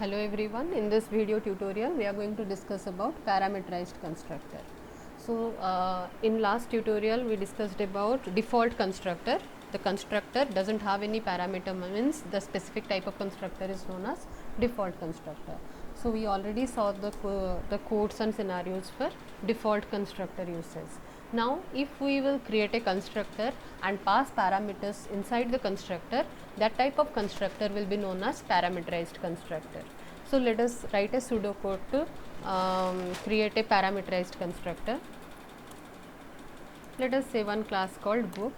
Hello everyone, in this video tutorial we are going to discuss about parameterized constructor. So in last tutorial we discussed about default constructor. The constructor doesn't have any parameter, means the specific type of constructor is known as default constructor. So we already saw the codes and scenarios for default constructor uses. Now if we will create a constructor and pass parameters inside the constructor, that type of constructor will be known as parameterized constructor. So let us write a pseudocode to create a parameterized constructor. Let us say one class called book.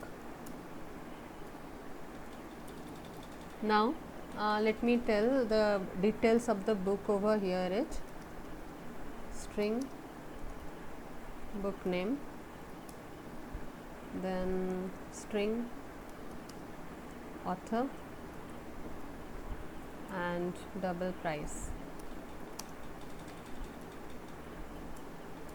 Now let me tell the details of the book over here is string book name, then string author and double price.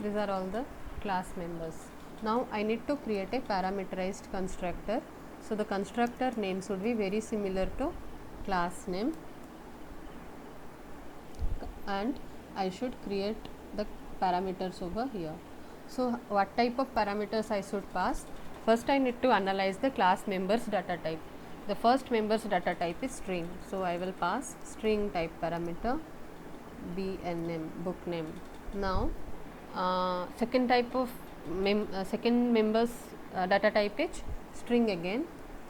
These are all the class members. Now I need to create a parameterized constructor. So the constructor name should be very similar to class name, and I should create the parameters over here. So what type of parameters I should pass? First I need to analyze the class members data type. The first members data type is string, so I will pass string type parameter bnm, book name. Now second type of second members data type is string again,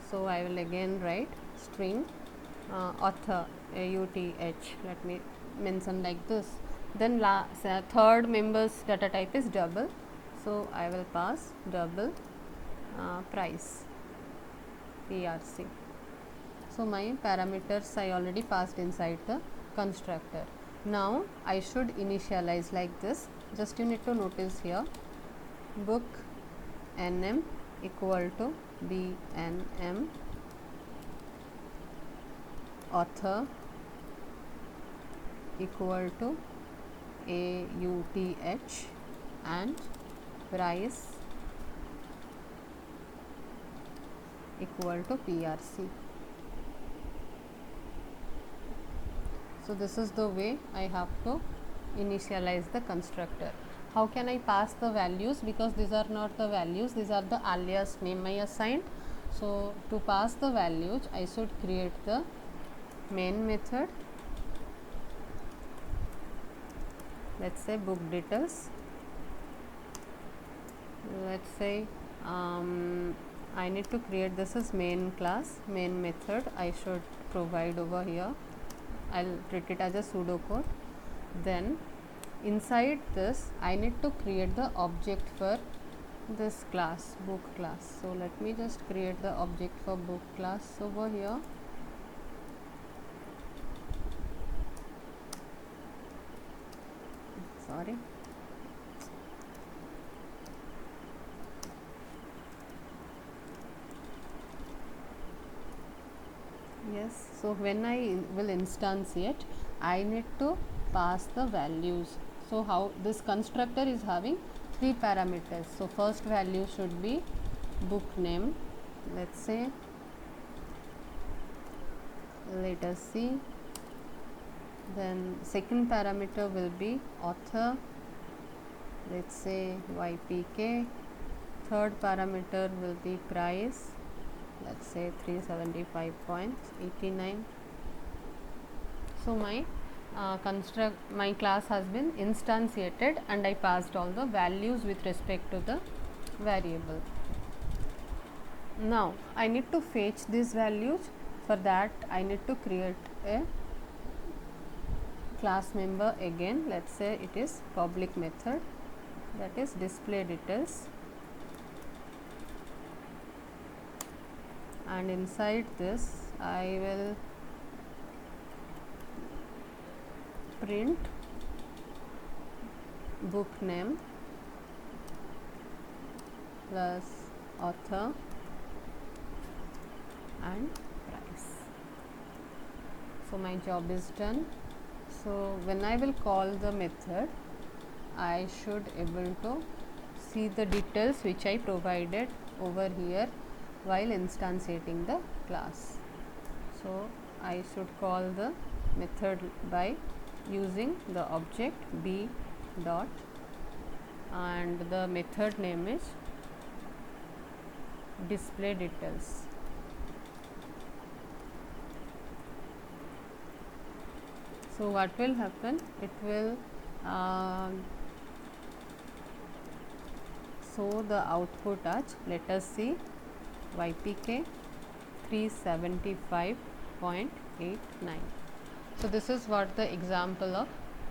so I will again write string author auth, let me mention like this. Then third members data type is double, so I will pass double price prc. So my parameters I already passed inside the constructor. Now I should initialize like this. Just you need to notice here, book nm equal to bnm, author equal to auth, and price equal to prc. So this is the way I have to initialize the constructor. How can I pass the values? Because these are not the values, these are the alias name I assigned. So to pass the values, I should create the main method. Let's say book details. Let's say I need to create, this is main class, main method I should provide over here. I'll treat it as a pseudocode. Then inside this I need to create the object for this class, book class. So let me just create the object for book class over here. Sorry. Yes, so when I will instantiate, I need to pass the values. So how this constructor is having three parameters. So first value should be book name, let's say, let us see. Then second parameter will be author, let's say ypk. Third parameter will be price, let's say 375.89. So my my class has been instantiated and I passed all the values with respect to the variable. Now I need to fetch these values. For that I need to create a class member again. Let's say it is public method, that is display details, and inside this I will print book name plus author and price. So my job is done. So when I will call the method, I should able to see the details which I provided over here while instantiating the class. So I should call the method by using the object b dot, and the method name is display details. So what will happen, it will show the output as, let us see, YPK 375.89. So this is what the example of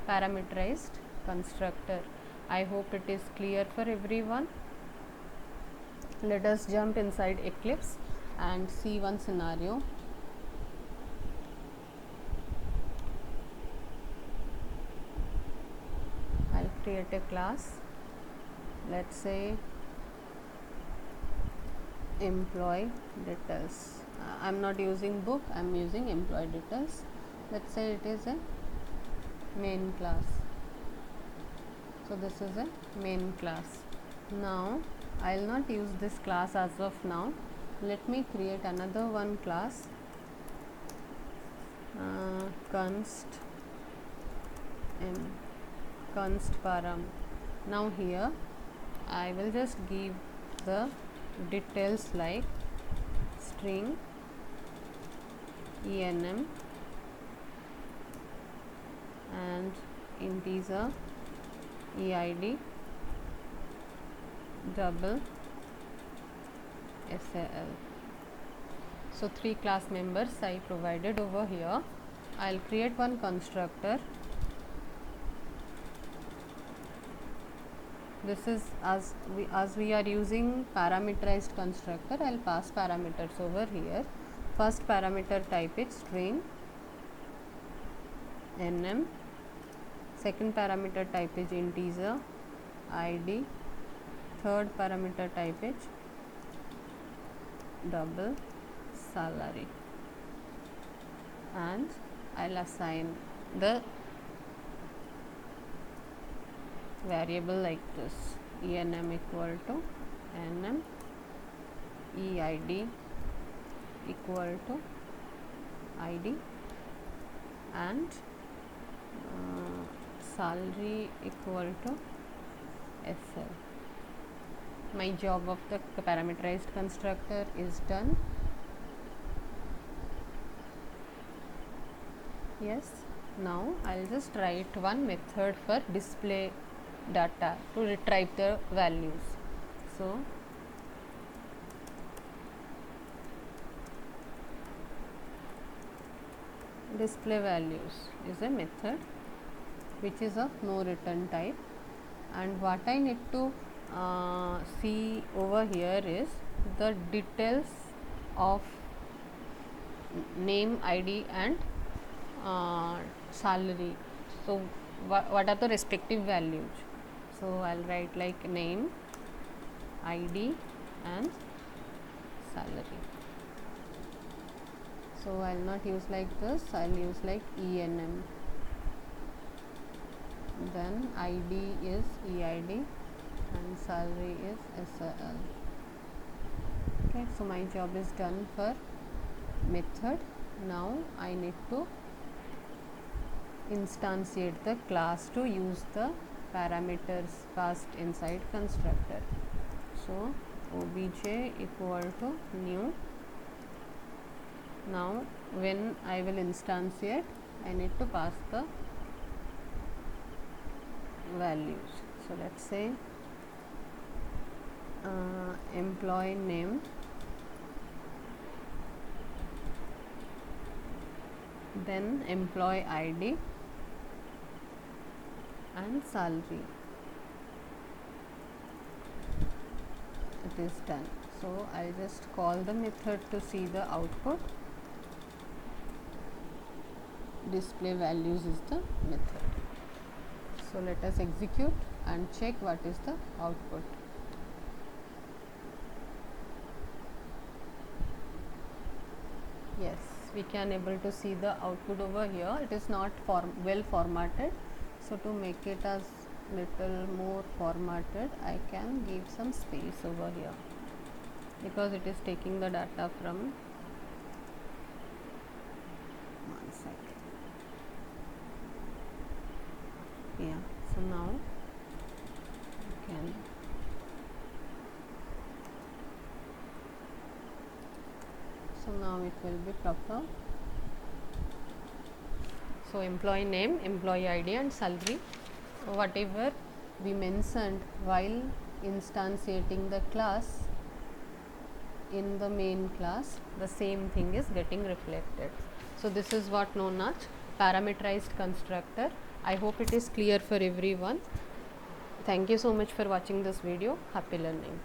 parameterized constructor. I hope it is clear for everyone. Let us jump inside Eclipse and see one scenario. I'll create a class, let's say employee details. I'm not using book, I'm using employee details. Let's say it is a main class. So this is a main class. Now I'll not use this class as of now. Let me create another one class, const param. Now here I will just give the details like string enm and integer eid double sal. So 3 class members I provided over here. I'll create one constructor. This is as we are using parameterized constructor, I'll pass parameters over here. First parameter type is string nm, second parameter type is integer id, third parameter type is double salary, and I'll assign the variable like this: enm equal to nm, eid equal to id, and salary equal to sl. My job of the parameterized constructor is done. Yes, now I'll just write one method for display data to retrieve the values. So display values is a method which is of no return type, and what I need to see over here is the details of name, id and salary. So what are the respective values? So I'll write like name, id and salary. So I'll not use like this, I'll use like enm, then id is eid and salary is sal. Okay, so my job is done for method. Now I need to instantiate the class to use the parameters passed inside constructor. So obj equal to new. Now when I will instantiate, I need to pass the values. So let's say employee name, then employee id and salary. It is done. So I'll just call the method to see the output. Display values is the method. So let us execute and check what is the output. Yes, we can able to see the output over here. It is not well formatted, so to make it as little more formatted, I can give some space over here because it is taking the data from one second. Yeah, so now you can so now it will be proper. So employee name, employee ID and salary, whatever we mentioned while instantiating the class in the main class, the same thing is getting reflected. So this is what known as parameterized constructor. I hope it is clear for everyone. Thank you so much for watching this video. Happy learning.